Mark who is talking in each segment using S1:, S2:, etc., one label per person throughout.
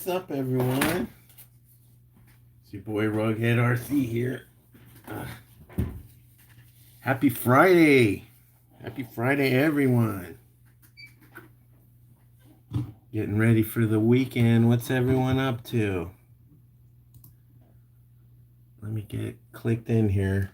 S1: What's up, everyone? It's your boy Rugghead RC here. Uh, Happy Friday! Happy Friday, everyone! Getting ready for the weekend. What's everyone up to? Let me get clicked in here.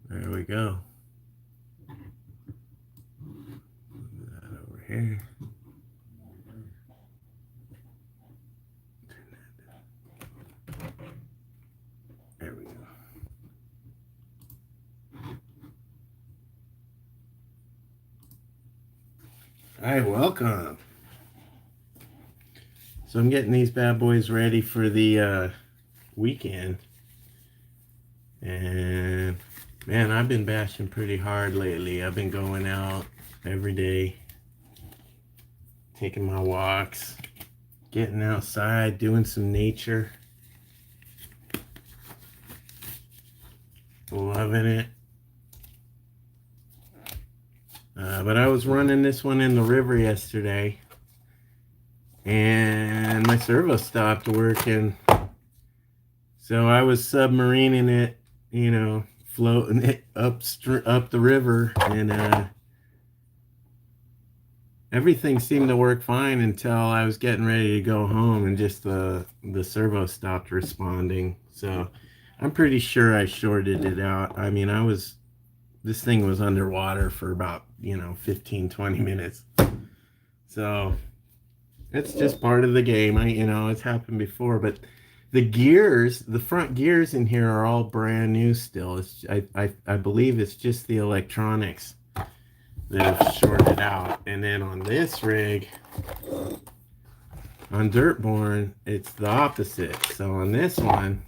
S1: There we go. Move that over here. There we go. Hi, welcome. So I'm getting these bad boys ready for the weekend. And man, I've been bashing pretty hard lately. I've been going out every day, taking my walks, getting outside, doing some nature. Loving it. But I was running this one in the river yesterday, and my servo stopped working. So I was submarining it, floating it up the river, and everything seemed to work fine until I was getting ready to go home, and just the servo stopped responding. So I'm pretty sure I shorted it out. I mean, this thing was underwater for about 15-20 minutes. So it's just part of the game. It's happened before, but the front gears in here are all brand new still. I believe it's just the electronics that have shorted out. And then on this rig, on Dirtborn, it's the opposite. So on this one,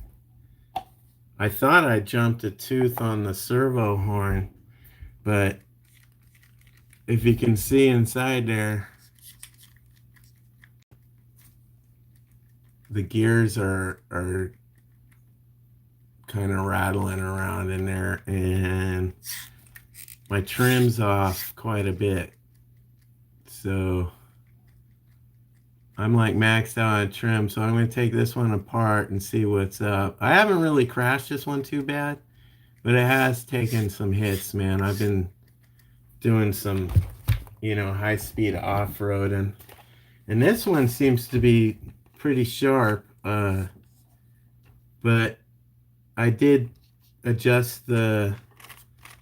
S1: I thought I jumped a tooth on the servo horn, but if you can see inside there, the gears are kind of rattling around in there, and my trim's off quite a bit. So I'm like maxed out on trim, so I'm going to take this one apart and see what's up. I haven't really crashed this one too bad, but it has taken some hits, man. I've been doing some, high-speed off-roading. And this one seems to be pretty sharp, but I did adjust the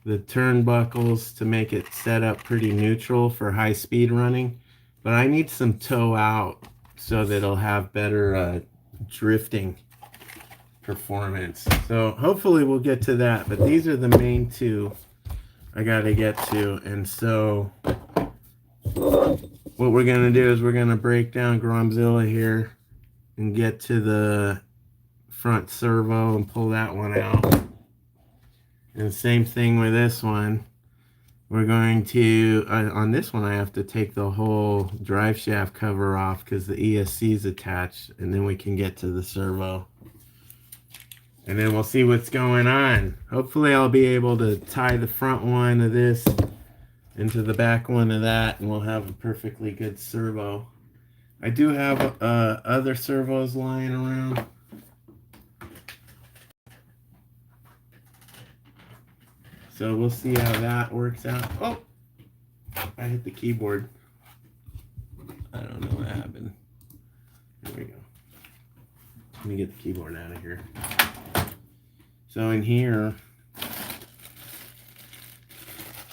S1: turnbuckles to make it set up pretty neutral for high-speed running. But I need some toe out so that it'll have better drifting performance. So hopefully we'll get to that. But these are the main two I got to get to. And so what we're going to do is we're going to break down Gromzilla here and get to the front servo and pull that one out. And same thing with this one. We're going to, on this one, I have to take the whole drive shaft cover off because the ESC is attached, and then we can get to the servo. And then we'll see what's going on. Hopefully I'll be able to tie the front one of this into the back one of that, and we'll have a perfectly good servo. I do have other servos lying around. So we'll see how that works out. Oh, I hit the keyboard. I don't know what happened. There we go. Let me get the keyboard out of here. So in here,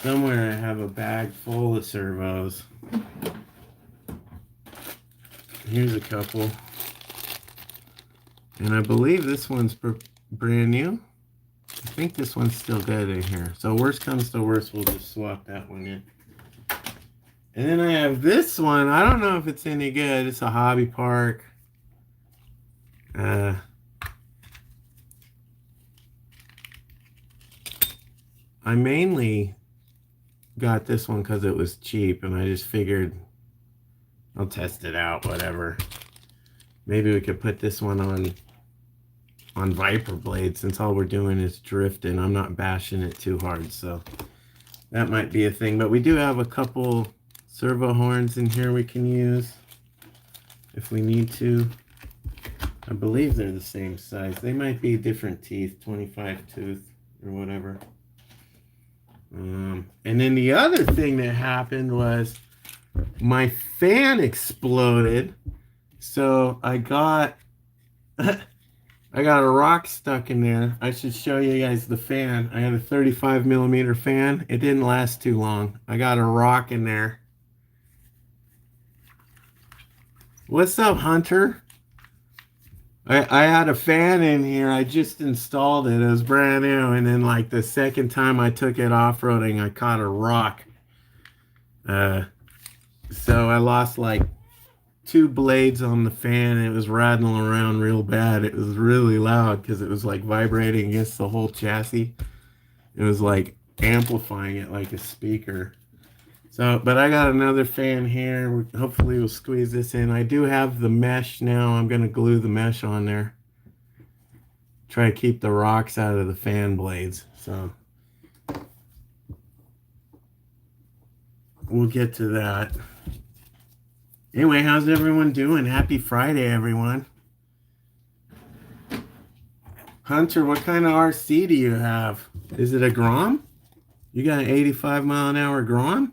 S1: somewhere I have a bag full of servos. Here's a couple. And I believe this one's brand new. I think this one's still good in here. So worst comes to worst, we'll just swap that one in. And then I have this one. I don't know if it's any good. It's a hobby park. I mainly got this one because it was cheap, and I just figured I'll test it out, whatever. Maybe we could put this one on on Viper blade, since all we're doing is drifting. I'm not bashing it too hard, so that might be a thing. But we do have a couple servo horns in here we can use if we need to. I believe they're the same size. They might be different teeth, 25 tooth or whatever. And then the other thing that happened was my fan exploded. So I got I got a rock stuck in there. I should show you guys the fan. I had a 35 millimeter fan. It didn't last too long. I got a rock in there. What's up, Hunter? I had a fan in here. I just installed it. It was brand new. And then like the second time I took it off-roading, I caught a rock. So I lost like 2 blades on the fan. It was rattling around real bad. It was really loud because it was like vibrating against the whole chassis. It was like amplifying it like a speaker. So, but I got another fan here. Hopefully we'll squeeze this in. I do have the mesh now. I'm going to glue the mesh on there. Try to keep the rocks out of the fan blades. So we'll get to that. Anyway, how's everyone doing? Happy Friday, everyone. Hunter, what kind of RC do you have? Is it a Grom? You got an 85 mile an hour Grom?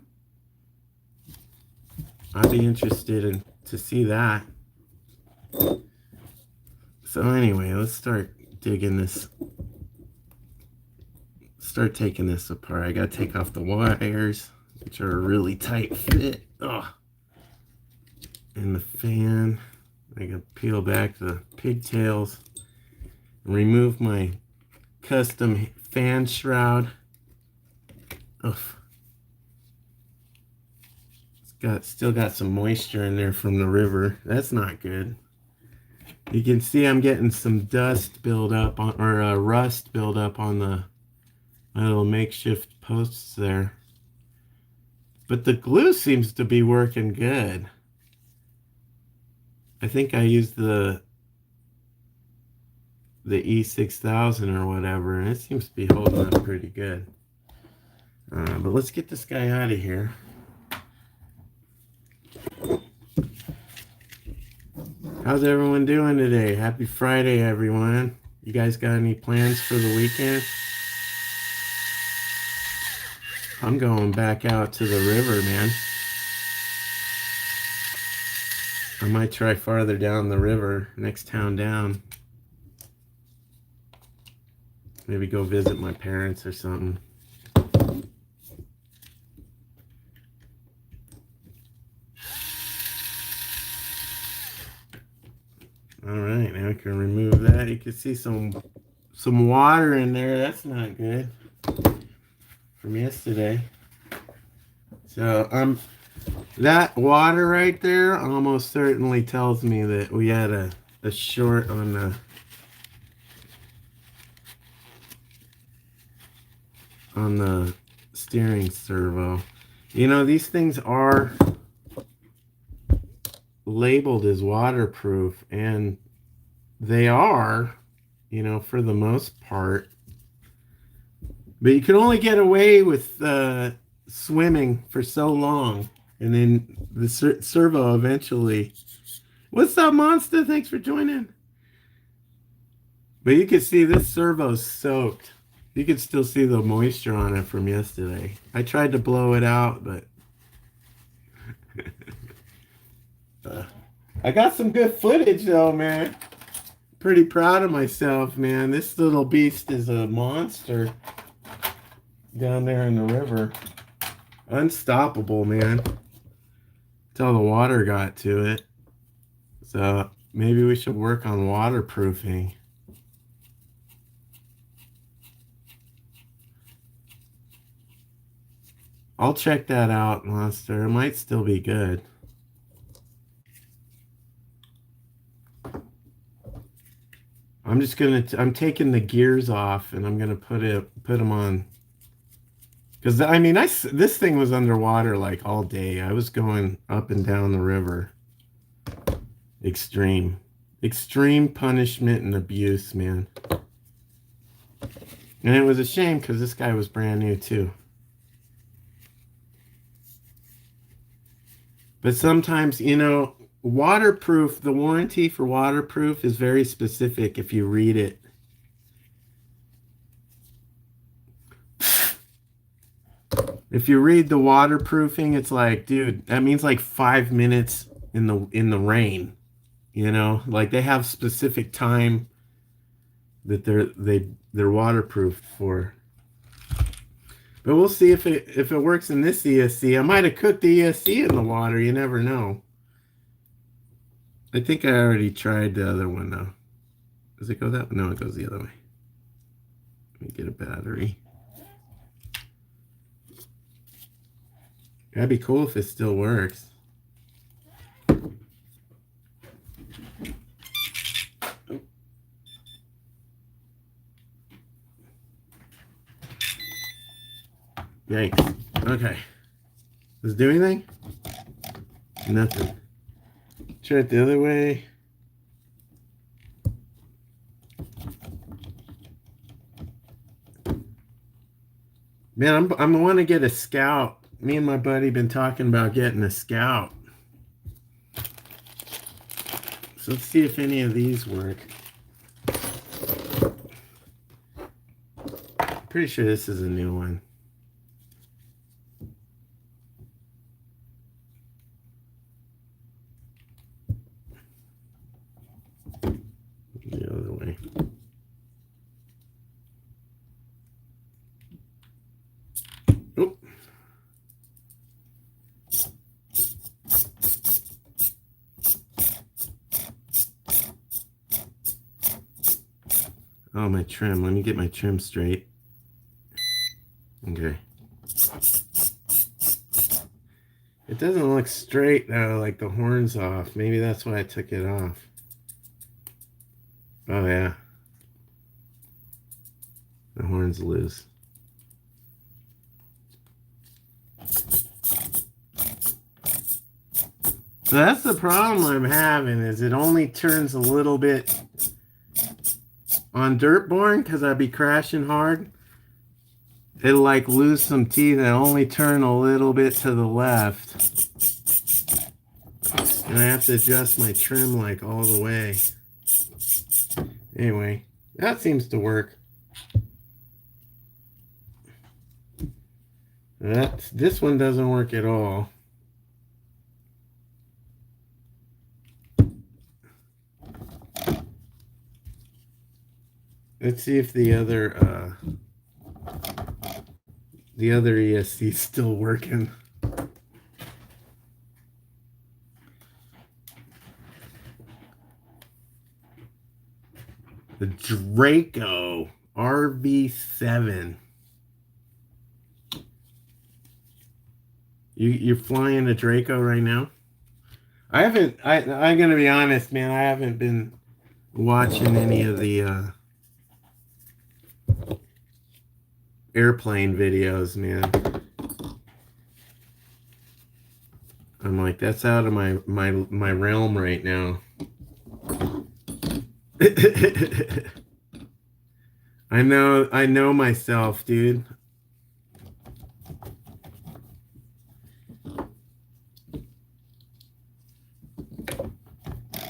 S1: I'd be interested in to see that. So anyway, let's start digging this. Start taking this apart. I gotta take off the wires, which are a really tight fit. Ugh. And the fan. I gotta peel back the pigtails and remove my custom fan shroud. Ugh. Still got some moisture in there from the river. That's not good. You can see I'm getting some dust build up on, or rust build up on my little makeshift posts there. But the glue seems to be working good. I think I used the E6000 or whatever, and it seems to be holding up pretty good. But let's get this guy out of here. How's everyone doing today? Happy Friday, everyone. You guys got any plans for the weekend? I'm going back out to the river, man. I might try farther down the river, next town down. Maybe go visit my parents or something. All right, now I can remove that. You can see some water in there. That's not good from yesterday. So that water right there almost certainly tells me that we had a short on the steering servo. You know, these things are labeled as waterproof, and they are, you know, for the most part. But you can only get away with swimming for so long, and then the servo eventually. What's up, Monster? Thanks for joining. But you can see this servo's soaked. You can still see the moisture on it from yesterday. I tried to blow it out, but I got some good footage though, man. Pretty proud of myself, man. This little beast is a monster down there in the river. Unstoppable, man. Until the water got to it. So maybe we should work on waterproofing. I'll check that out, Monster. It might still be good. I'm taking the gears off, and I'm gonna put them on. Because I mean, this thing was underwater like all day. I was going up and down the river. Extreme. Extreme punishment and abuse, man. And it was a shame because this guy was brand new too. But sometimes, you know, waterproof, the warranty for waterproof is very specific if you read it. If you read the waterproofing, it's like, dude, that means like 5 minutes in the rain. You know, like they have specific time that they're waterproofed for. But we'll see if it works in this ESC. I might have cooked the ESC in the water. You never know. I think I already tried the other one though. Does it go that way? No, it goes the other way. Let me get a battery. That'd be cool if it still works. Yikes. Okay. Does it do anything? Nothing. Try it the other way. Man, I'm want to get a Scout. Me and my buddy been talking about getting a Scout. So let's see if any of these work. Pretty sure this is a new one. The other way. Oh. Oh, my trim. Let me get my trim straight. Okay. It doesn't look straight though, like the horn's off. Maybe that's why I took it off. Oh yeah. The horn's loose. So that's the problem I'm having, is it only turns a little bit on Dirtborn because I'd be crashing hard. It'll like lose some teeth and only turn a little bit to the left. And I have to adjust my trim like all the way. Anyway, that seems to work. This one doesn't work at all. Let's see if the other ESC is still working. The Draco RV7. You're flying a Draco right now? I'm gonna be honest, man, I haven't been watching any of the airplane videos, man. I'm like, that's out of my realm right now. I know myself, dude.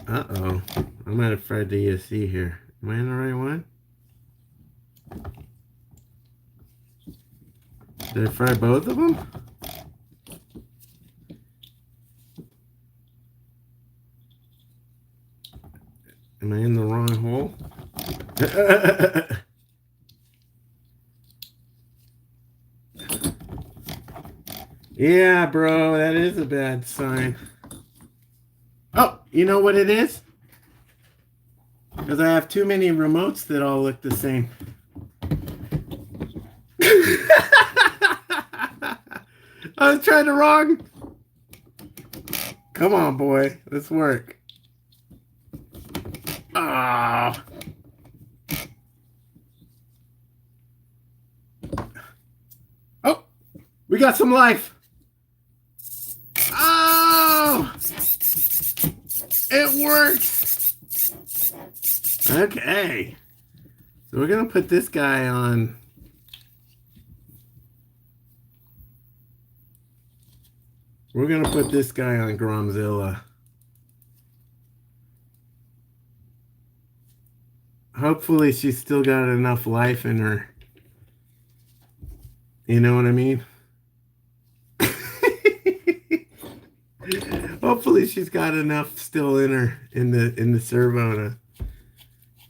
S1: Uh-oh. I might have fried the ESC here. Am I in the right one? Did I fry both of them? Am I in the wrong hole? Yeah, bro, that is a bad sign. Oh, you know what it is? Because I have too many remotes that all look the same. I was trying the wrong. Come on, boy. Let's work. Ah. Oh, we got some life. Oh, it works. Okay. So we're going to put this guy on. We're going to put this guy on Gromzilla. Hopefully she's still got enough life in her. You know what I mean? Hopefully she's got enough still in her in the servo to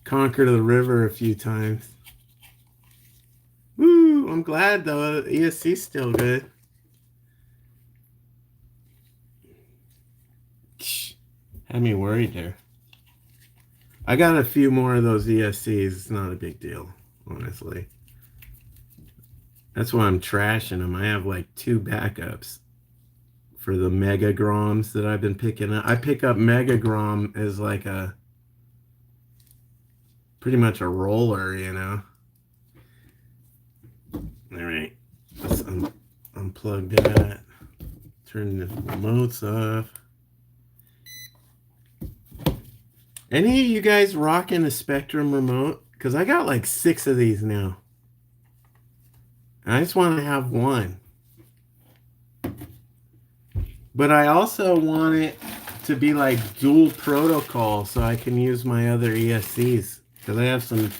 S1: conquer the river a few times. Woo! I'm glad though. ESC's still good. Had me worried there. I got a few more of those ESCs. It's not a big deal, honestly. That's why I'm trashing them. I have like 2 backups for the Mega Groms that I've been picking up. I pick up Mega Grom as like a pretty much a roller, you know. All right, let's unplug that. Turn the remotes off. Any of you guys rocking a Spectrum remote? Because I got like 6 of these now. I just want to have one. But I also want it to be like dual protocol so I can use my other ESCs. Because I have some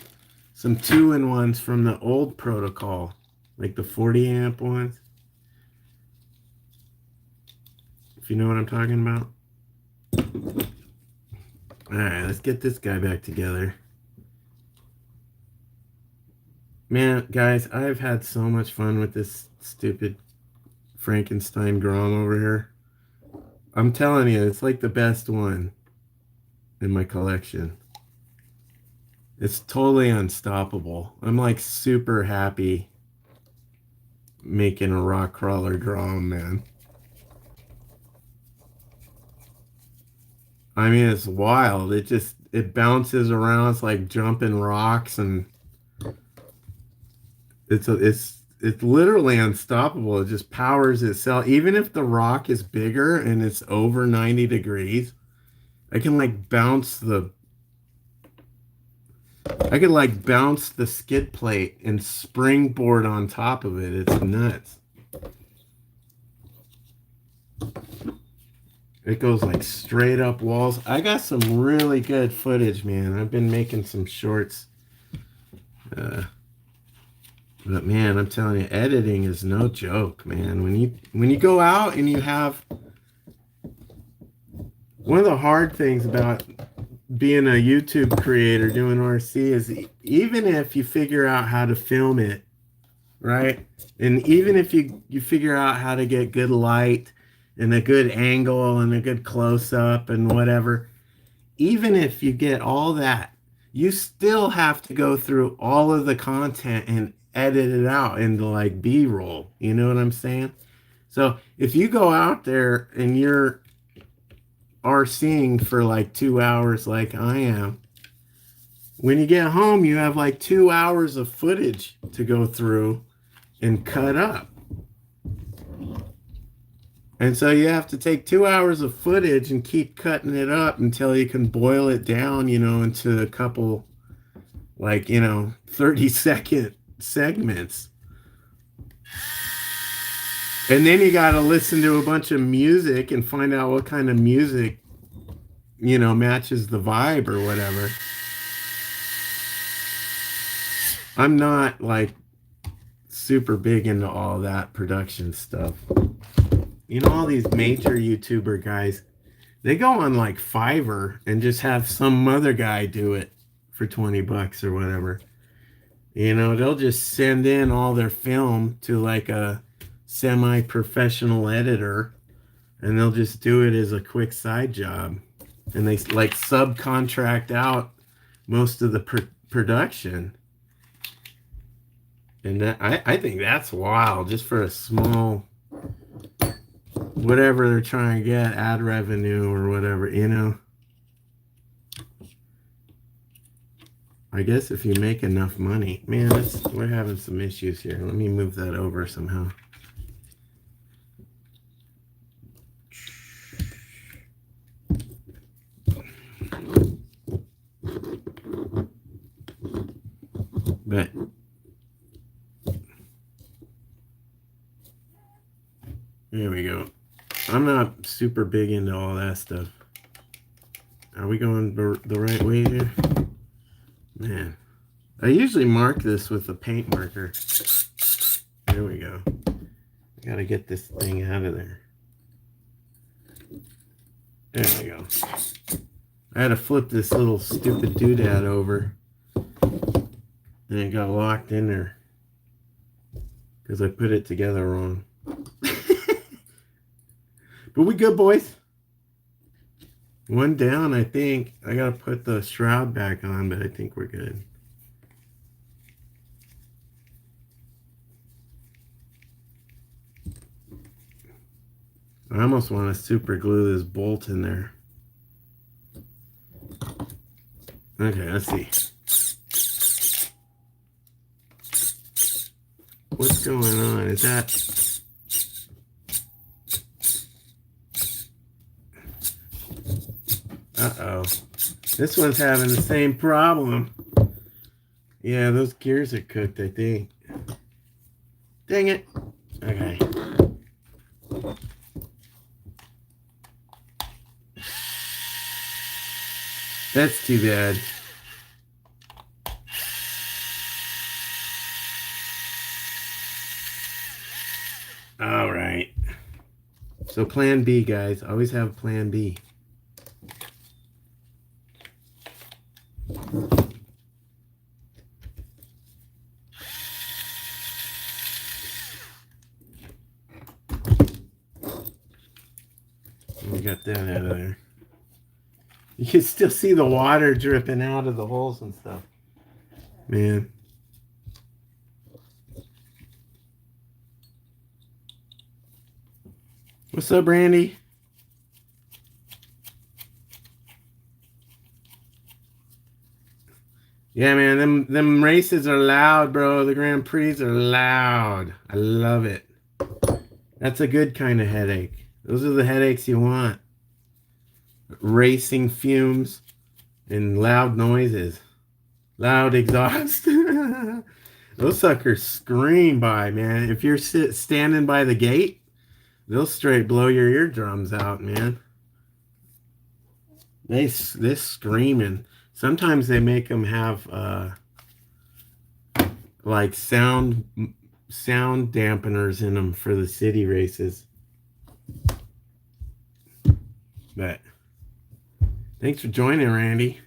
S1: 2-in-1s from the old protocol. Like the 40 amp ones. If you know what I'm talking about. Alright, let's get this guy back together. Man, guys, I've had so much fun with this stupid Frankenstein Grom over here. I'm telling you, it's like the best one in my collection. It's totally unstoppable. I'm like super happy making a rock crawler Grom, man. I mean, it's wild. It bounces around. It's like jumping rocks, and it's literally unstoppable. It just powers itself. Even if the rock is bigger and it's over 90 degrees, I can like bounce the skid plate and springboard on top of it. It's nuts. It goes like straight up walls. I got some really good footage, man. I've been making some shorts. But man, I'm telling you, editing is no joke, man. When you go out and you have one of the hard things about being a YouTube creator doing RC is even if you figure out how to film it, right? And even if you figure out how to get good light and a good angle and a good close-up and whatever, even if you get all that, you still have to go through all of the content and edit it out into like B-roll. You know what I'm saying? So if you go out there and you're RCing for like 2 hours like I am, when you get home, you have like 2 hours of footage to go through and cut up. And so you have to take 2 hours of footage and keep cutting it up until you can boil it down, you know, into a couple, like, you know, 30-second segments. And then you got to listen to a bunch of music and find out what kind of music, you know, matches the vibe or whatever. I'm not like super big into all that production stuff. You know, all these major YouTuber guys, they go on like Fiverr and just have some other guy do it for 20 bucks or whatever. You know, they'll just send in all their film to like a semi-professional editor and they'll just do it as a quick side job. And they like subcontract out most of the production. And that, I think that's wild, just for a small, whatever they're trying to get, ad revenue or whatever, you know. I guess if you make enough money. Man, we're having some issues here. Let me move that over somehow. There we go. I'm not super big into all that stuff. Are we going the right way here? Man, I usually mark this with a paint marker. There we go. I gotta get this thing out of there. There we go. I had to flip this little stupid doodad over, and it got locked in there because I put it together wrong. But we good, boys. One down, I think. I gotta put the shroud back on, but I think we're good. I almost want to super glue this bolt in there. Okay, let's see. What's going on? Is that... Uh-oh. This one's having the same problem. Yeah, those gears are cooked, I think. Dang it. Okay. That's too bad. All right. So plan B, guys. Always have plan B. We got that out of there. You can still see the water dripping out of the holes and stuff. Man. What's up, Randy? Yeah, man, them races are loud, bro. The Grand Prix are loud. I love it. That's a good kind of headache. Those are the headaches you want. Racing fumes and loud noises. Loud exhaust. Those suckers scream by, man. If you're standing by the gate, they'll straight blow your eardrums out, man. They're screaming. Sometimes they make them have like sound dampeners in them for the city races. But thanks for joining, Randy.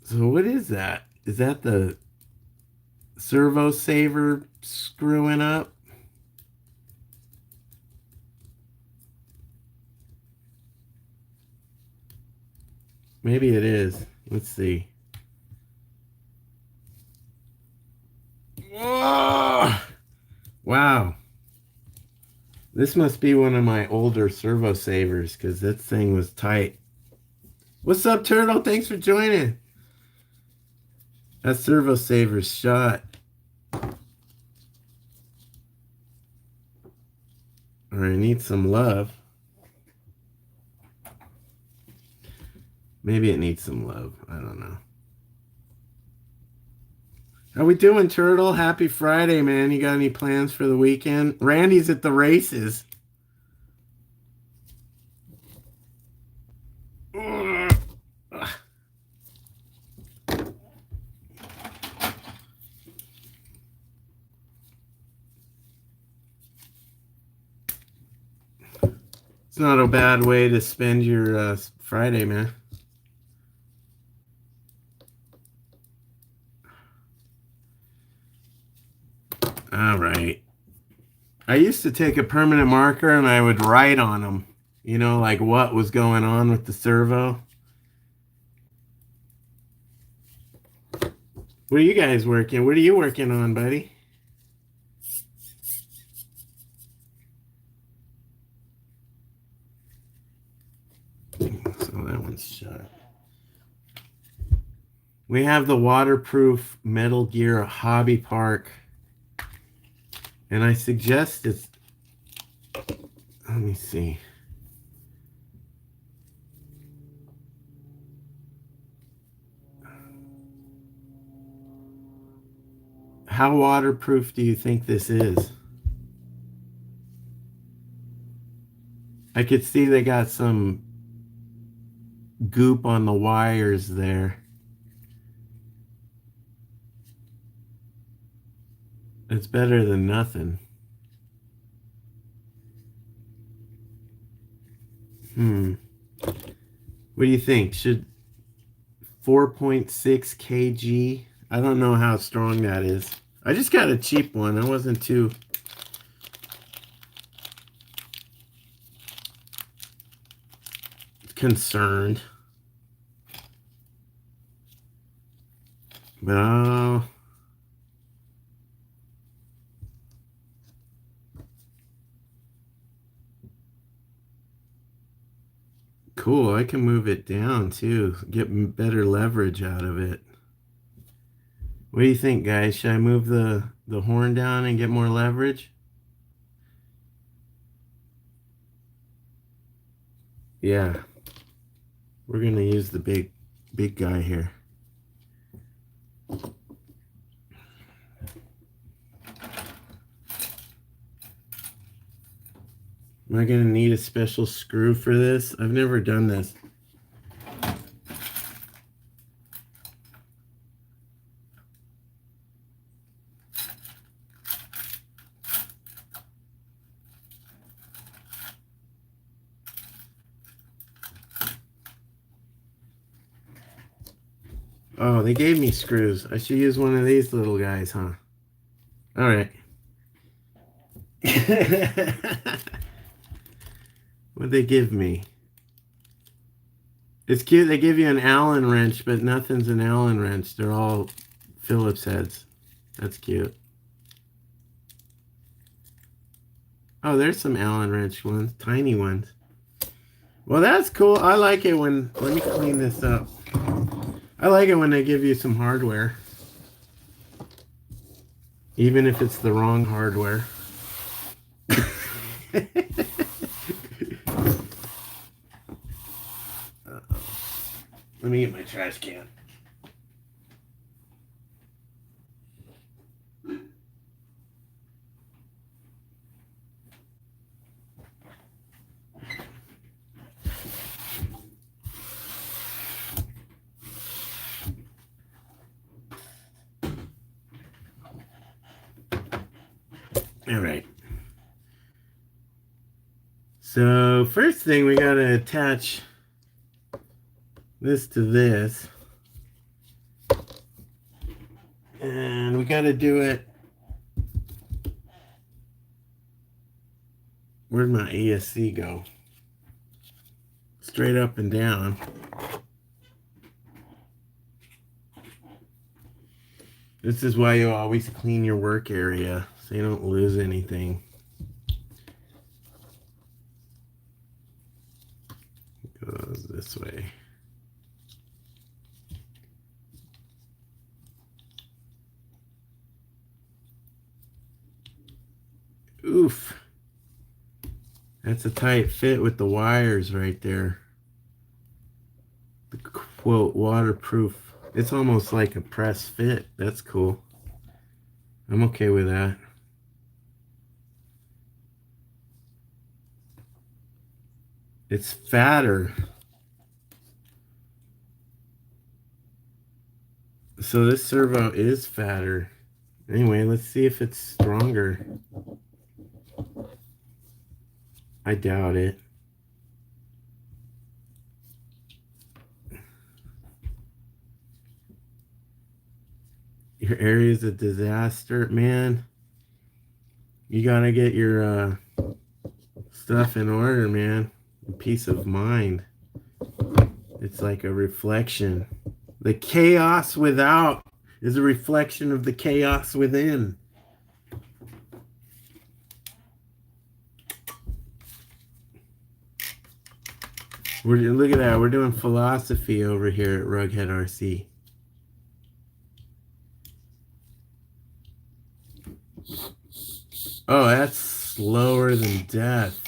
S1: So what is that? Is that the servo saver screwing up? Maybe it is. Let's see. Whoa! Wow. This must be one of my older servo savers because that thing was tight. What's up, Turtle? Thanks for joining. That servo saver's shot. Or I need some love. Maybe it needs some love. I don't know. How we doing, Turtle? Happy Friday, man. You got any plans for the weekend? Randy's at the races. It's not a bad way to spend your Friday, man. All right. I used to take a permanent marker and I would write on them, you know, like what was going on with the servo. What are you guys working? What are you working on, buddy? So that one's shut. We have the waterproof Metal Gear Hobby Park. And I suggest it's, let me see. How waterproof do you think this is? I could see they got some goop on the wires there. It's better than nothing. What do you think? Should 4.6 kg? I don't know how strong that is. I just got a cheap one. I wasn't too concerned. But cool. I can move it down too. Get better leverage out of it. What do you think, guys? Should I move the horn down and get more leverage? Yeah. We're gonna use the big guy here. Am I gonna need a special screw for this? I've never done this. Oh, they gave me screws. I should use one of these little guys, huh? All right. What'd they give me? It's cute. They give you an Allen wrench, but nothing's an Allen wrench. They're all Phillips heads. That's cute. Oh, there's some Allen wrench ones. Tiny ones. Well, that's cool. I like it when... Let me clean this up. I like it when they give you some hardware. Even if it's the wrong hardware. Let me get my trash can. All right. So first thing, we got to attach this to this. And we got to do it. Where'd my ESC go? Straight up and down. This is why you always clean your work area so you don't lose anything. Goes this way. Oof. That's a tight fit with the wires right there. The quote, waterproof. It's almost like a press fit. That's cool. I'm okay with that. It's fatter. So this servo is fatter. Anyway, let's see if it's stronger. I doubt it. Your area's a disaster, man. You gotta get your stuff in order, man. Peace of mind. It's like a reflection. The chaos without is a reflection of the chaos within. Look at that. We're doing philosophy over here at Rugghead RC. Oh, that's slower than death.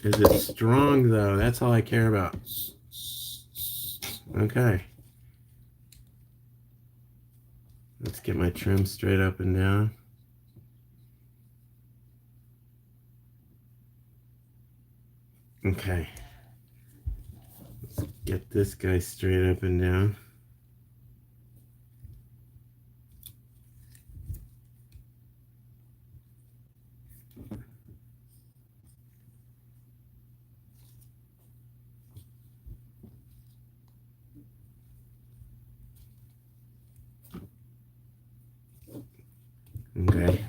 S1: Is it strong, though? That's all I care about. Okay. Let's get my trim straight up and down. Okay. Let's get this guy straight up and down. Okay.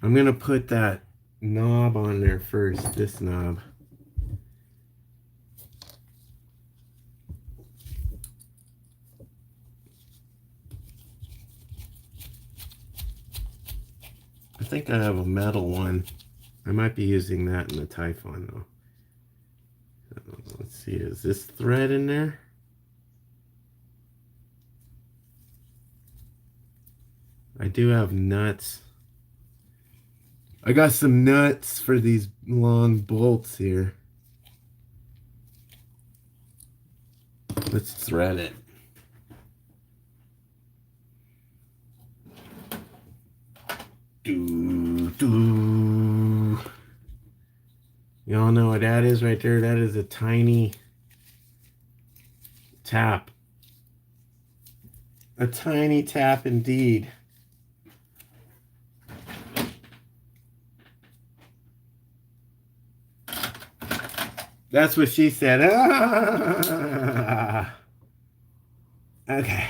S1: I'm going to put that knob on there first, this knob. I think I have a metal one. I might be using that in the Typhon though. Let's see, is this thread in there? I do have nuts. I got some nuts for these long bolts here. Let's thread it. Y'all know what that is right there? That is a tiny tap. A tiny tap indeed. That's what she said. Ah! Okay.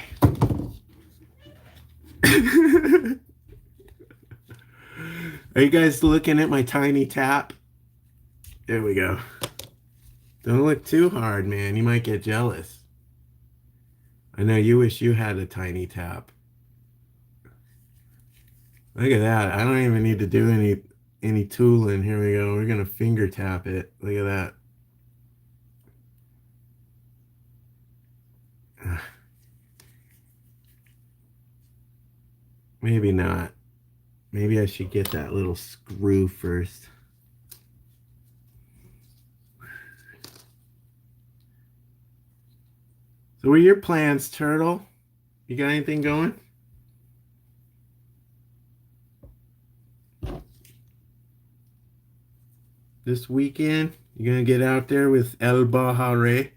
S1: Are you guys looking at my tiny tap? There we go. Don't look too hard, man. You might get jealous. I know you wish you had a tiny tap. Look at that. I don't even need to do any tooling. Here we go. We're gonna finger tap it. Look at that. Maybe not. Maybe I should get that little screw first. So what are your plans, Turtle? You got anything going? This weekend? You gonna get out there with El Bahare?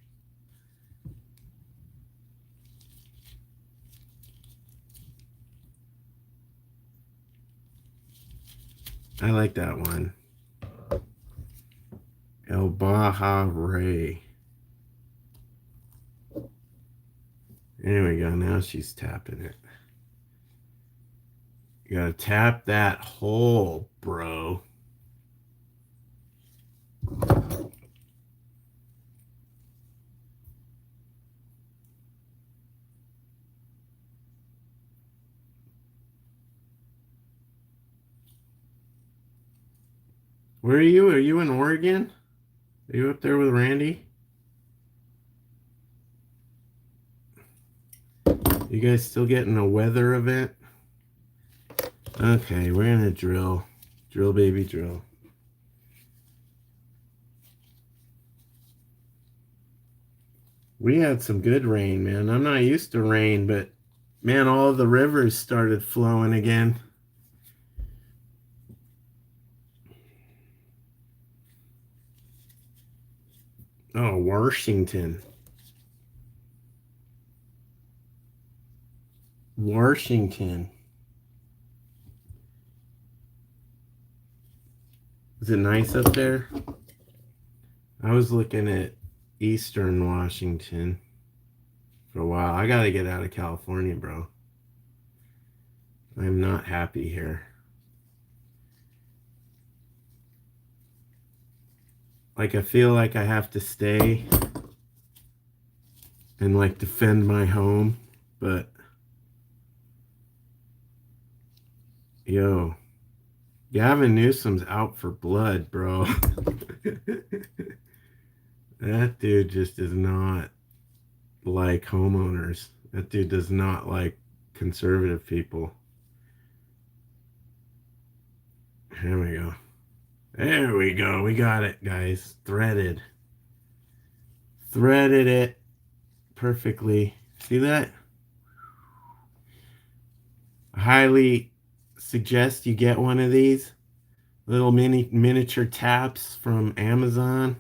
S1: I like that one. El Bahare. There we go. Now she's tapping it. You gotta tap that hole, bro. Where are you? Are you in Oregon? Are you up there with Randy? You guys still getting a weather event? Okay, we're gonna drill. Drill, baby, drill. We had some good rain, man. I'm not used to rain, but man, all the rivers started flowing again. Oh, Washington. Washington. Is it nice up there? I was looking at Eastern Washington for a while. I gotta get out of California, bro. I'm not happy here. Like, I feel like I have to stay and like defend my home, but yo, Gavin Newsom's out for blood, bro. That dude just does not like homeowners. That dude does not like conservative people. Here we go. There we go. We got it, guys. Threaded. Threaded it. perfectly. See that? I highly suggest you get one of these little miniature taps from Amazon.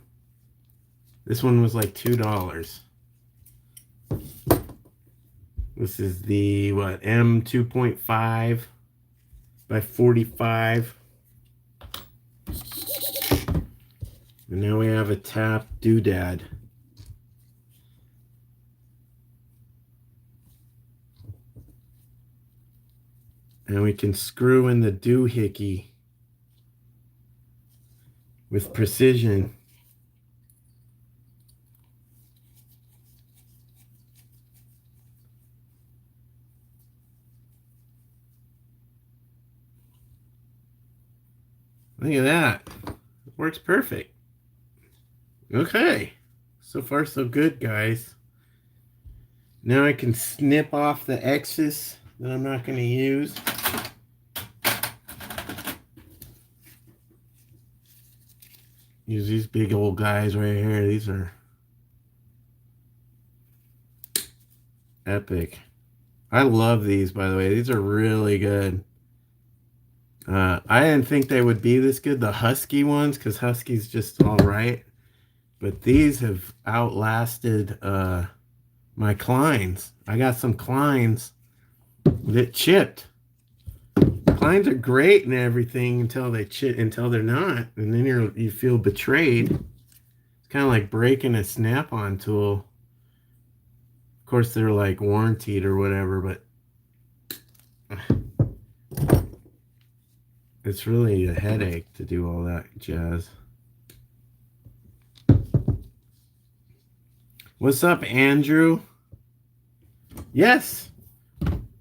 S1: This one was like $2. This is the what, M 2.5 by 45. And now we have a tap doodad. And we can screw in the doohickey with precision. Look at that. It works perfect. Okay. So far so good, guys. Now I can snip off the excess that I'm not going to use. Use these big old guys right here. These are epic. I love these, by the way. These are really good. I didn't think they would be this good, the Husky ones, because Husky's just all right. But these have outlasted my Kleins. I got some Kleins that chipped. Kleins are great and everything until they chip, until they're not, and then you feel betrayed. It's kind of like breaking a snap-on tool. Of course, they're like warranted or whatever, but it's really a headache to do all that jazz. What's up, Andrew? Yes,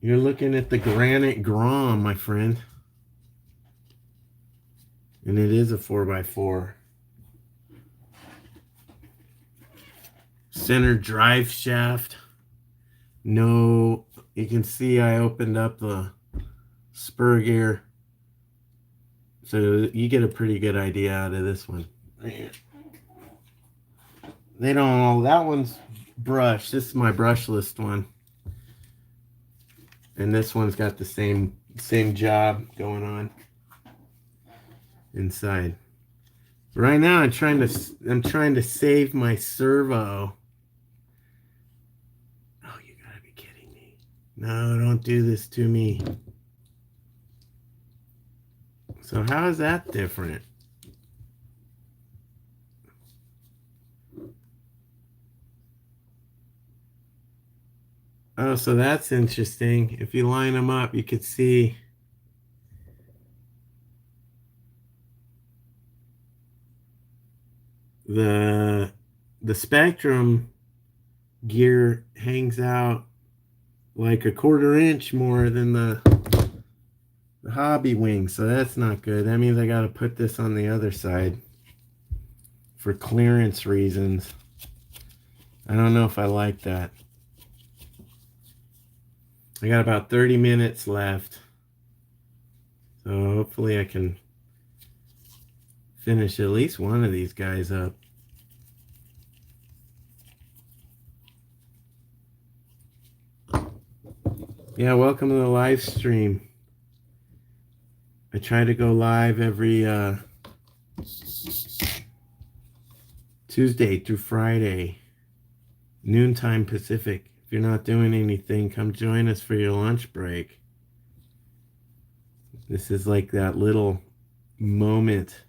S1: you're looking at the granite Grom, my friend. And it is a 4x4. Center drive shaft. No, you can see I opened up the spur gear. So you get a pretty good idea out of this one. They don't know. That one's brush. This is my brushless one. And this one's got the same job going on inside. Right now I'm trying to save my servo. Oh, you gotta be kidding me. No, don't do this to me. So how is that different? Oh, so that's interesting. If you line them up, you could see the Spectrum gear hangs out like a 1/4 inch more than the Hobby wing, so that's not good. That means I got to put this on the other side for clearance reasons. I don't know if I like that. I got about 30 minutes left, so hopefully I can finish at least one of these guys up. Yeah, welcome to the live stream. I try to go live every Tuesday through Friday, noontime Pacific. If you're not doing anything, come join us for your lunch break. This is like that little moment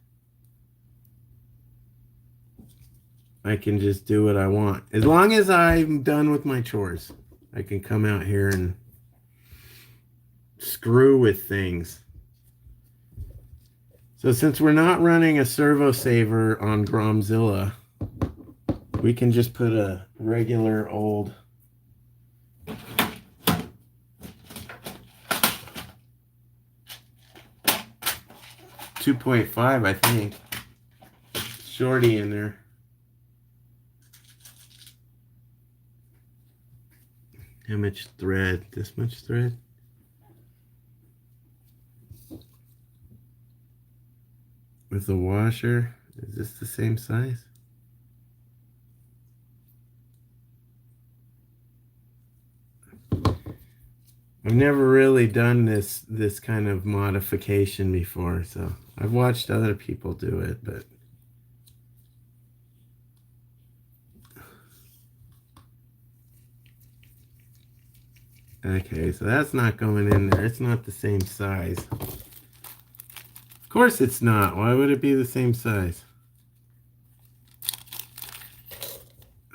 S1: I can just do what I want. As long as I'm done with my chores, I can come out here and screw with things. So since we're not running a servo saver on Gromzilla, we can just put a regular old .5, I think, shorty in there. How much thread? This much thread? With the washer, is this the same size? I've never really done this kind of modification before, so I've watched other people do it, but okay, so that's not going in there. It's not the same size. Of course it's not. Why would it be the same size?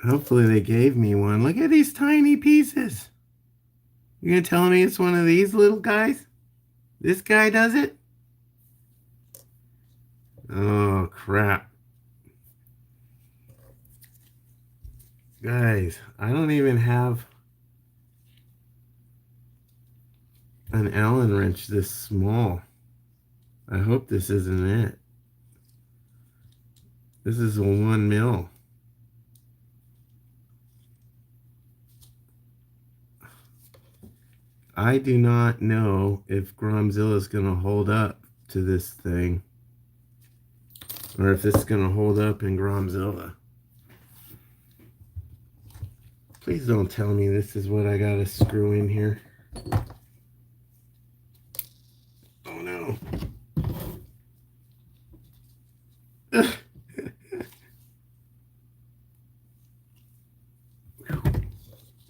S1: Hopefully they gave me one. Look at these tiny pieces. You're gonna tell me it's one of these little guys? This guy does it? Oh, crap. Guys, I don't even have an Allen wrench this small. I hope this isn't it. This is a 1 mil. I do not know if Gromzilla is going to hold up to this thing, or if this is going to hold up in Gromzilla. Please don't tell me this is what I got to screw in here. Oh no.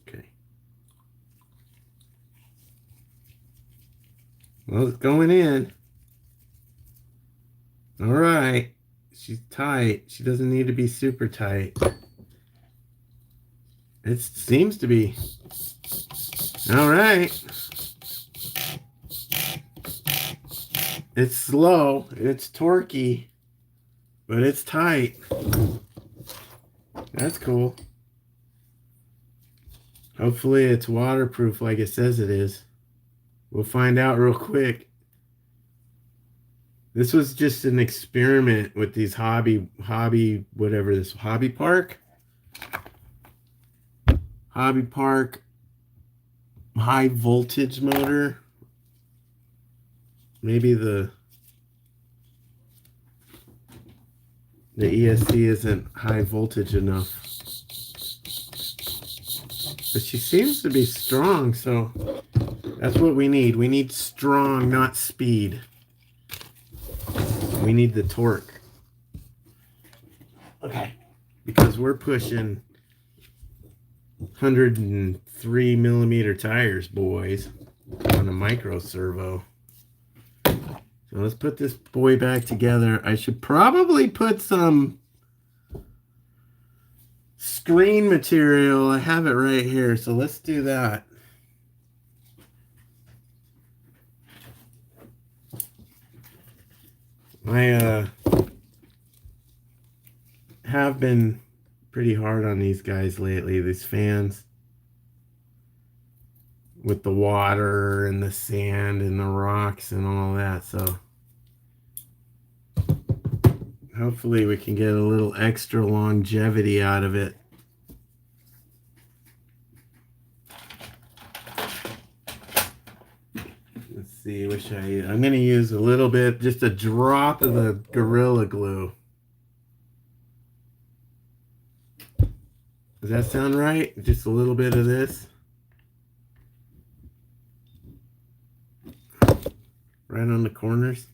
S1: Okay. Well, it's going in. All right. She's tight. She doesn't need to be super tight. It seems to be. All right. It's slow. It's torquey. But it's tight. That's cool. Hopefully it's waterproof like it says it is. We'll find out real quick. This was just an experiment with these hobby park high voltage motor. Maybe the ESC isn't high voltage enough. But she seems to be strong, so that's what we need. We need strong, not speed. We need the torque. Okay. Because we're pushing 103 millimeter tires, boys, on a micro servo. So let's put this boy back together. I should probably put some screen material. I have it right here, so let's do that. I have been pretty hard on these guys lately, these fans, with the water and the sand and the rocks and all that, so hopefully we can get a little extra longevity out of it. Let's see, I'm going to use a little bit, just a drop of the Gorilla Glue. Does that sound right? Just a little bit of this. Right on the corners.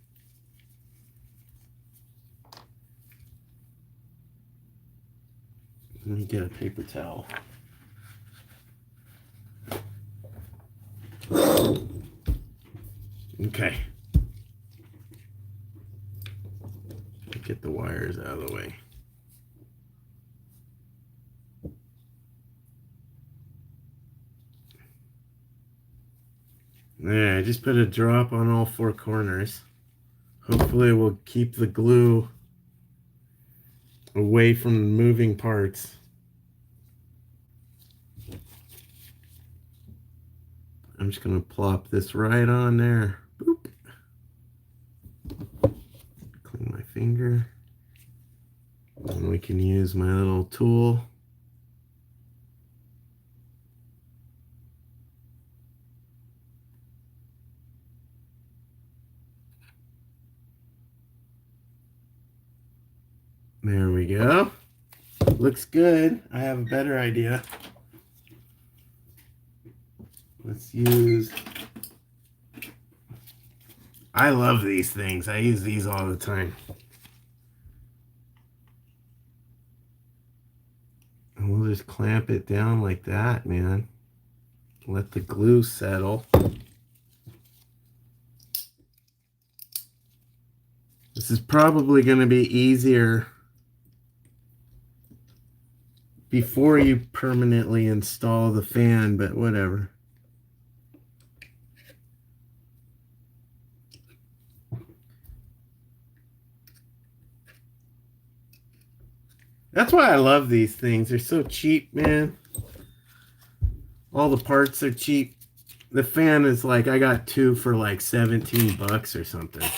S1: Let me get a paper towel. Okay. Get the wires out of the way. There, I just put a drop on all four corners. Hopefully we'll keep the glue away from moving parts. I'm just going to plop this right on there. Boop. Clean my finger. And we can use my little tool. There we go. Looks good. I have a better idea. Let's use I love these things. I use these all the time. And we'll just clamp it down like that, man. Let the glue settle. This is probably going to be easier before you permanently install the fan, but whatever. That's why I love these things. They're so cheap, man. All the parts are cheap. The fan is like, I got two for like 17 bucks or something.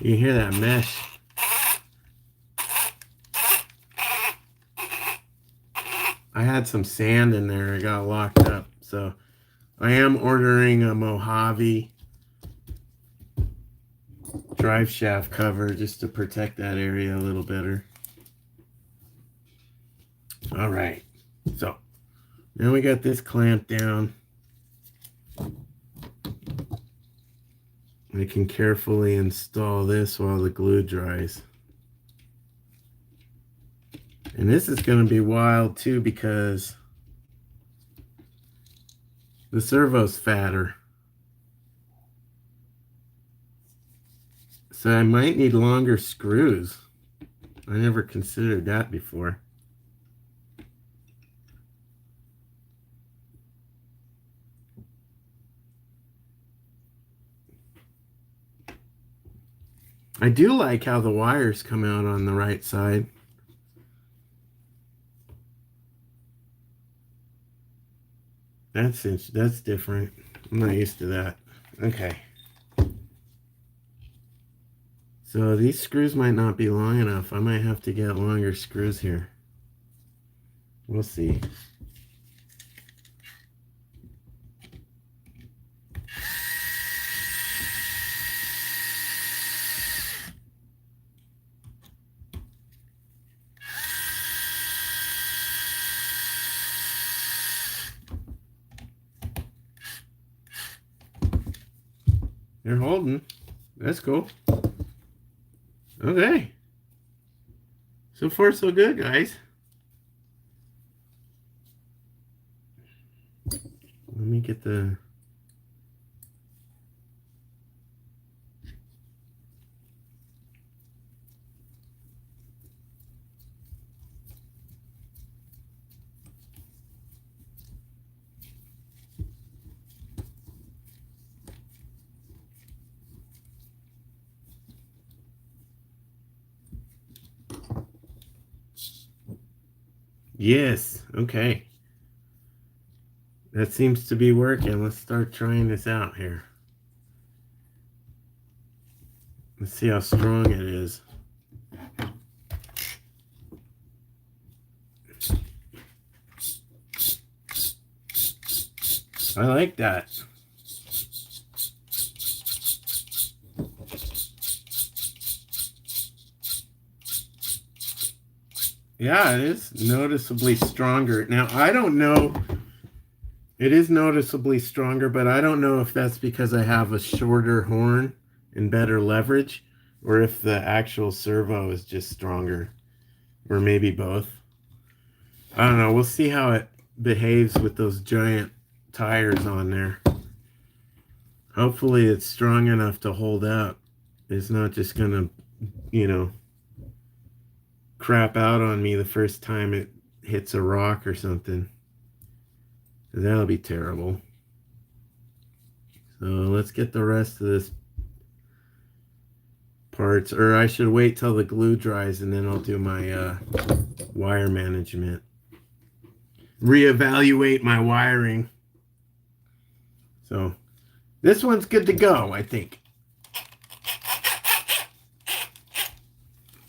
S1: You hear that mesh? I had some sand in there. It got locked up. So I am ordering a Mojave drive shaft cover just to protect that area a little better. All right. So now we got this clamped down. I can carefully install this while the glue dries. And this is going to be wild too because the servo's fatter. So I might need longer screws. I never considered that before. I do like how the wires come out on the right side. That's different. I'm not used to that. Okay. So these screws might not be long enough. I might have to get longer screws here. We'll see. They're holding. That's cool. Okay. So far, so good, guys. Let me get the... Yes, okay. That seems to be working. Let's start trying this out here. Let's see how strong it is. I like that. Yeah, it is noticeably stronger. Now, I don't know. It is noticeably stronger, but I don't know if that's because I have a shorter horn and better leverage, or if the actual servo is just stronger, or maybe both. I don't know. We'll see how it behaves with those giant tires on there. Hopefully it's strong enough to hold up. It's not just gonna, you know, crap out on me the first time it hits a rock or something. That'll be terrible. So let's get the rest of this parts, or I should wait till the glue dries and then I'll do my wire management. Reevaluate my wiring. So this one's good to go, I think.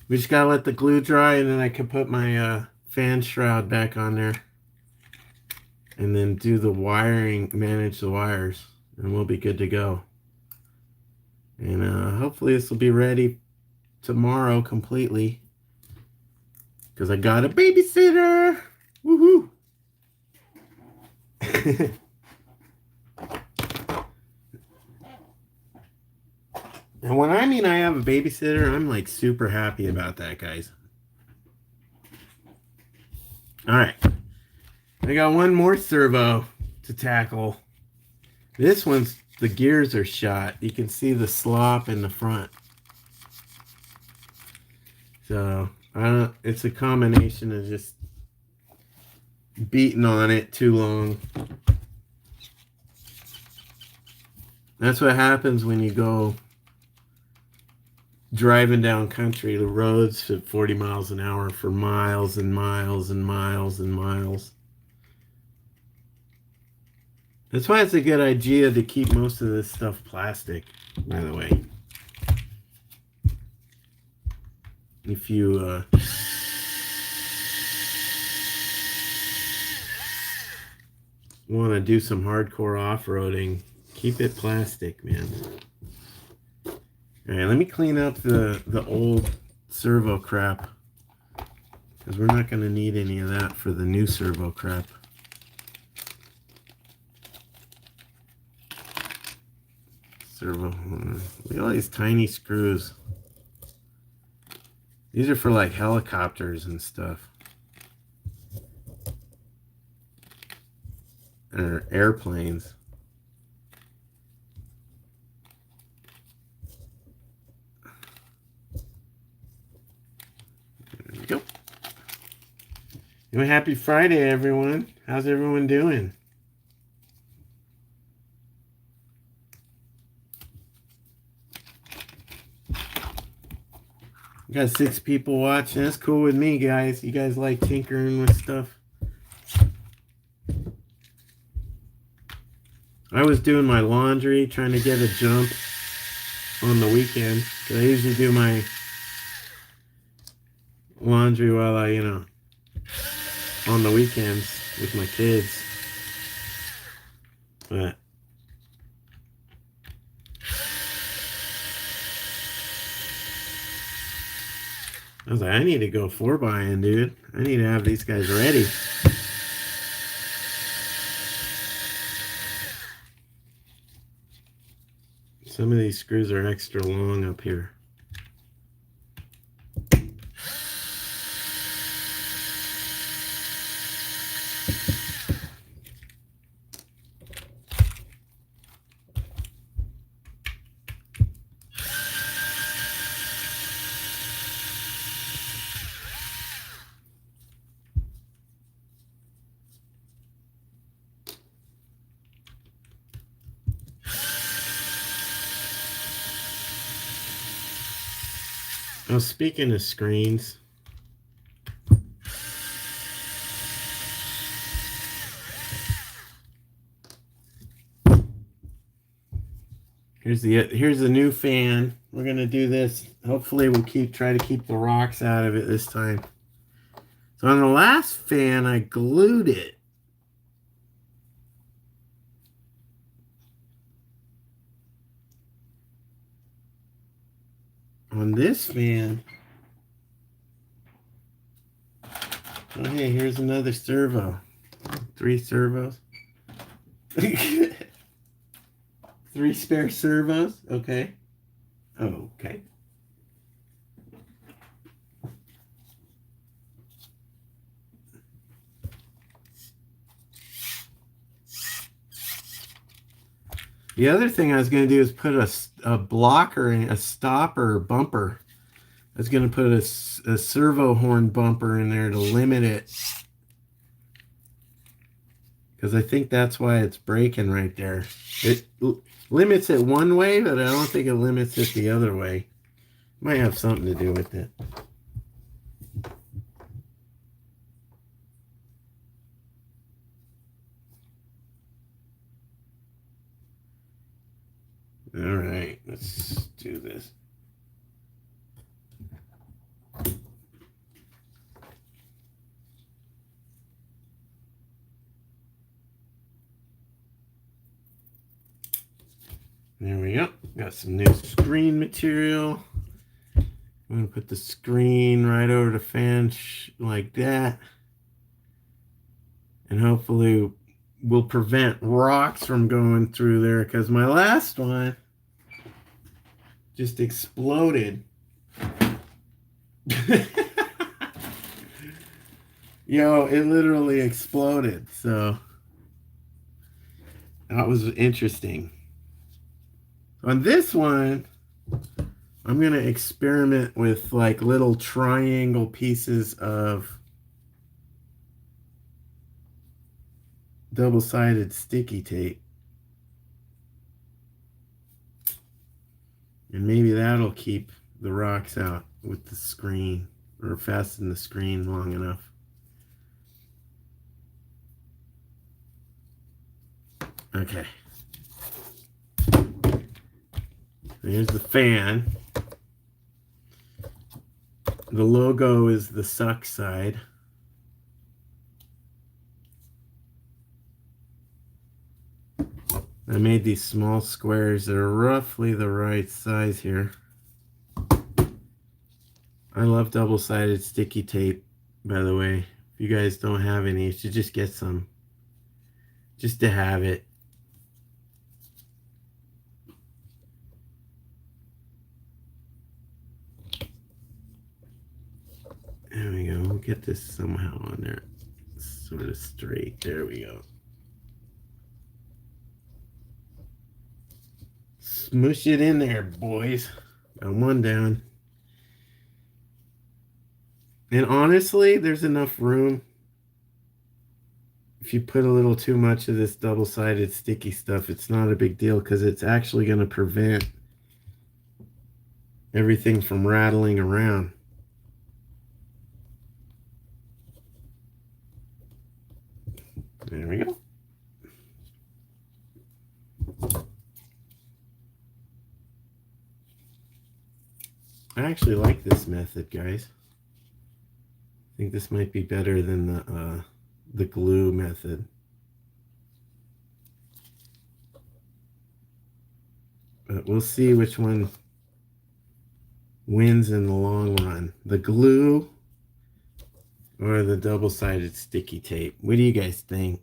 S1: We just gotta let the glue dry and then I can put my fan shroud back on there. And then do the wiring, manage the wires, and we'll be good to go. And hopefully this will be ready tomorrow completely. Because I got a babysitter! Woohoo! And when I mean I have a babysitter, I'm like super happy about that, guys. All right. I got one more servo to tackle. This one's, the gears are shot. You can see the slop in the front. So, it's a combination of just beating on it too long. That's what happens when you go driving down country, the roads at 40 miles an hour for miles and miles and miles and miles. That's why it's a good idea to keep most of this stuff plastic, by the way. If you want to do some hardcore off-roading, keep it plastic, man. All right, let me clean up the old servo crap, because we're not going to need any of that for the new servo crap. Servo, look at all these tiny screws. These are for like helicopters and stuff. Or airplanes. There we go. Well, happy Friday, everyone. How's everyone doing? We got 6 people watching. That's cool with me, guys. You guys like tinkering with stuff? I was doing my laundry, trying to get a jump on the weekend. 'Cause I usually do my laundry while I, on the weekends with my kids. But I was like, I need to go 4-buying, dude. I need to have these guys ready. Some of these screws are extra long up here. Oh, speaking of screens, here's the new fan. We're gonna do this. Hopefully, we'll try to keep the rocks out of it this time. So on the last fan, I glued it. On this fan, oh hey, here's another servo. 3 servos. 3 spare servos. Okay. Okay. The other thing I was going to do is put a blocker and a stopper bumper. I was going to put a servo horn bumper in there to limit it. Because I think that's why it's breaking right there. It limits it one way, but I don't think it limits it the other way. Might have something to do with it. All right, let's do this. There we go. Got some new screen material. I'm going to put the screen right over the fan like that. And hopefully we'll prevent rocks from going through there, because my last one, just exploded. Yo, it literally exploded. So that was interesting. On this one, I'm going to experiment with like little triangle pieces of double-sided sticky tape. And maybe that'll keep the rocks out with the screen, or fasten the screen long enough. Okay. There's the fan. The logo is the suck side. I made these small squares that are roughly the right size here. I love double-sided sticky tape, by the way. If you guys don't have any, you should just get some. Just to have it. There we go. We'll get this somehow on there. Sort of straight. There we go. Smush it in there, boys. Got one down. And honestly, there's enough room. If you put a little too much of this double-sided sticky stuff, it's not a big deal because it's actually going to prevent everything from rattling around. There we go. I actually like this method, guys. I think this might be better than the glue method. But we'll see which one wins in the long run. The glue or the double-sided sticky tape. What do you guys think?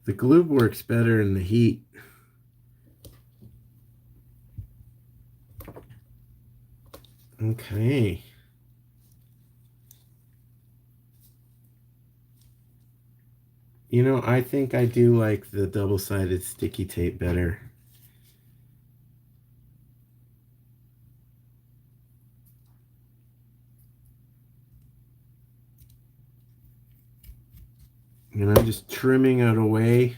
S1: The glue works better in the heat. Okay. You know, I think I do like the double-sided sticky tape better. And I'm just trimming it away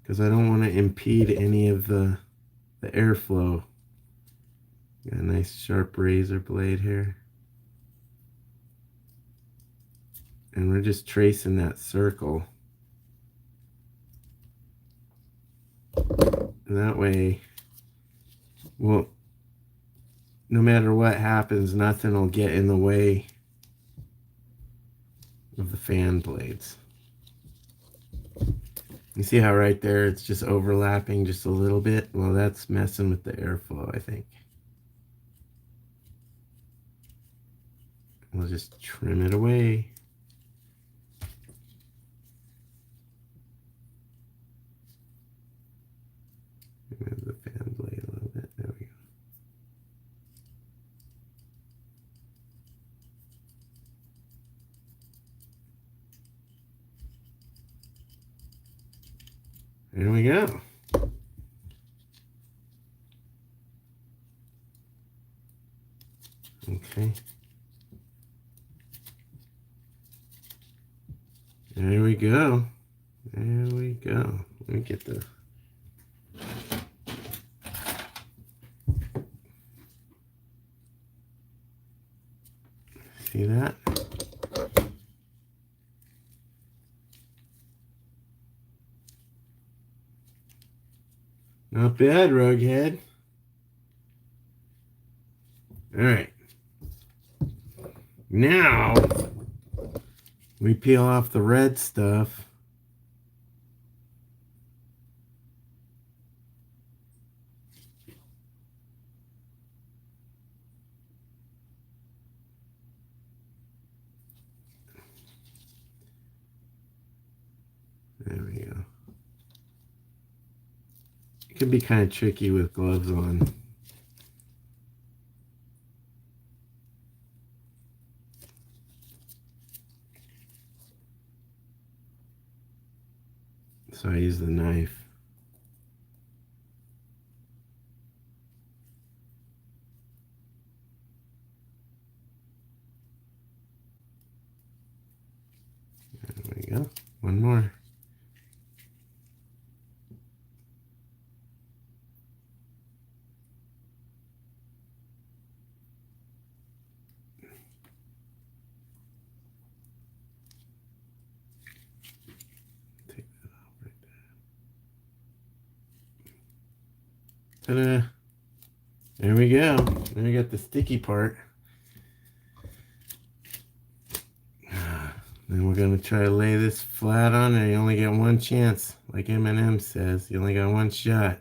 S1: because I don't want to impede any of the airflow. Got a nice sharp razor blade here. And we're just tracing that circle. And that way, well, no matter what happens, nothing will get in the way of the fan blades. You see how right there it's just overlapping just a little bit? Well, that's messing with the airflow, I think. We'll just trim it away. Move the fan blade a little bit. There we go. There we go. Okay. There we go. There we go. Let me get the... See that? Not bad, Rugghead. All right. Now, we peel off the red stuff. It can be kind of tricky with gloves on. So I use the knife. There we go. One more. Take that off right there. Ta-da! There we go. Now we got the sticky part. Then we're going to try to lay this flat on it. You only get one chance. Like Eminem says, you only got one shot.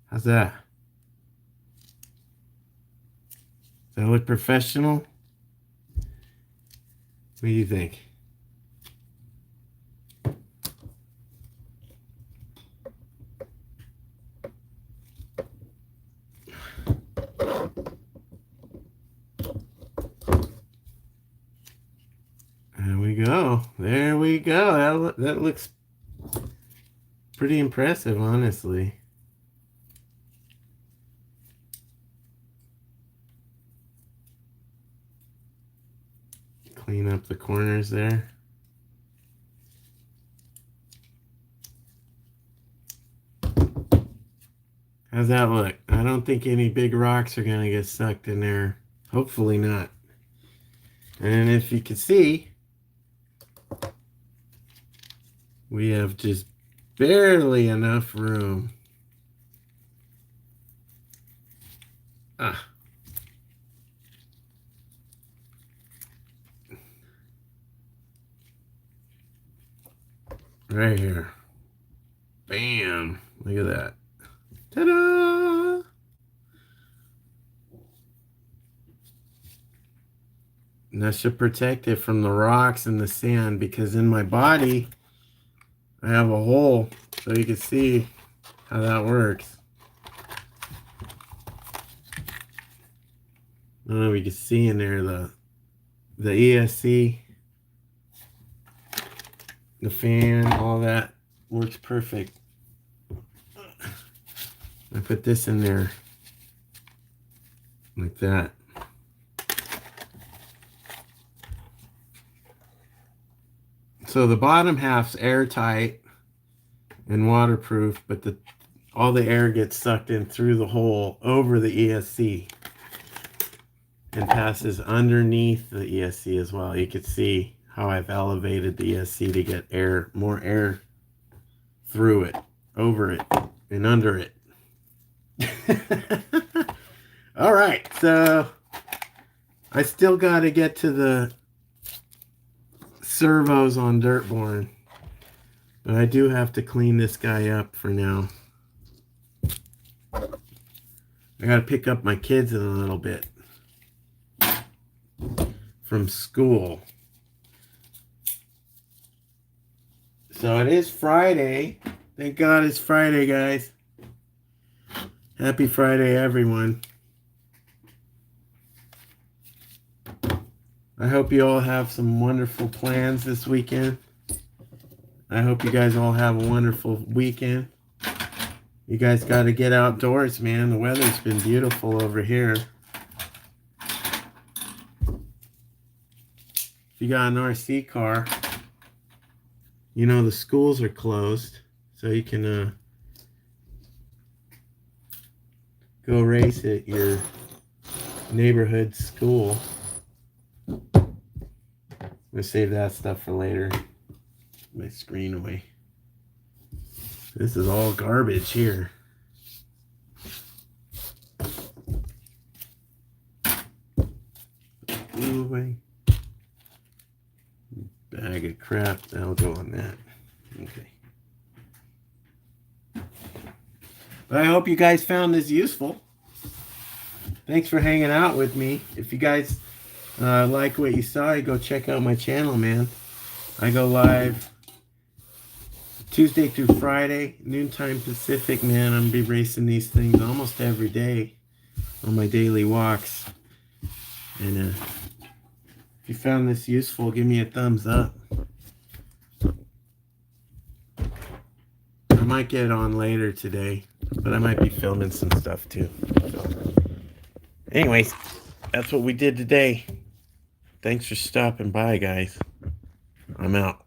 S1: How's that? Does that look professional? What do you think? There we go. There we go. That looks pretty impressive, honestly. Clean up the corners there. How's that look? I don't think any big rocks are going to get sucked in there. Hopefully not. And if you can see, we have just barely enough room. Right here. Bam. Look at that. Ta-da! And that should protect it from the rocks and the sand, because in my body, I have a hole, so you can see how that works. I don't know if you can see in there the ESC, the fan, all that works perfect. I put this in there like that. So the bottom half's airtight and waterproof, but all the air gets sucked in through the hole over the ESC and passes underneath the ESC as well. You can see how I've elevated the ESC to get more air through it, over it, and under it. All right, so I still got to get to the servos on Dirtborn, but I do have to clean this guy up for now. I got to pick up my kids in a little bit from school. So it is Friday. Thank God it's Friday, guys. Happy Friday, everyone. I hope you all have some wonderful plans this weekend. I hope you guys all have a wonderful weekend. You guys got to get outdoors, man. The weather's been beautiful over here. If you got an RC car, you know the schools are closed, so you can go race at your neighborhood school. I'm gonna save that stuff for later. My screen away. This is all garbage here. Glue away. Bag of crap. That'll go on that. Okay. But I hope you guys found this useful. Thanks for hanging out with me. If you guys Like what you saw, go check out my channel, man. I go live Tuesday through Friday, noontime Pacific, man. I'm gonna be racing these things almost every day on my daily walks. And if you found this useful, give me a thumbs up. I might get on later today, but I might be filming some stuff too. So, anyways, that's what we did today. Thanks for stopping by, guys. I'm out.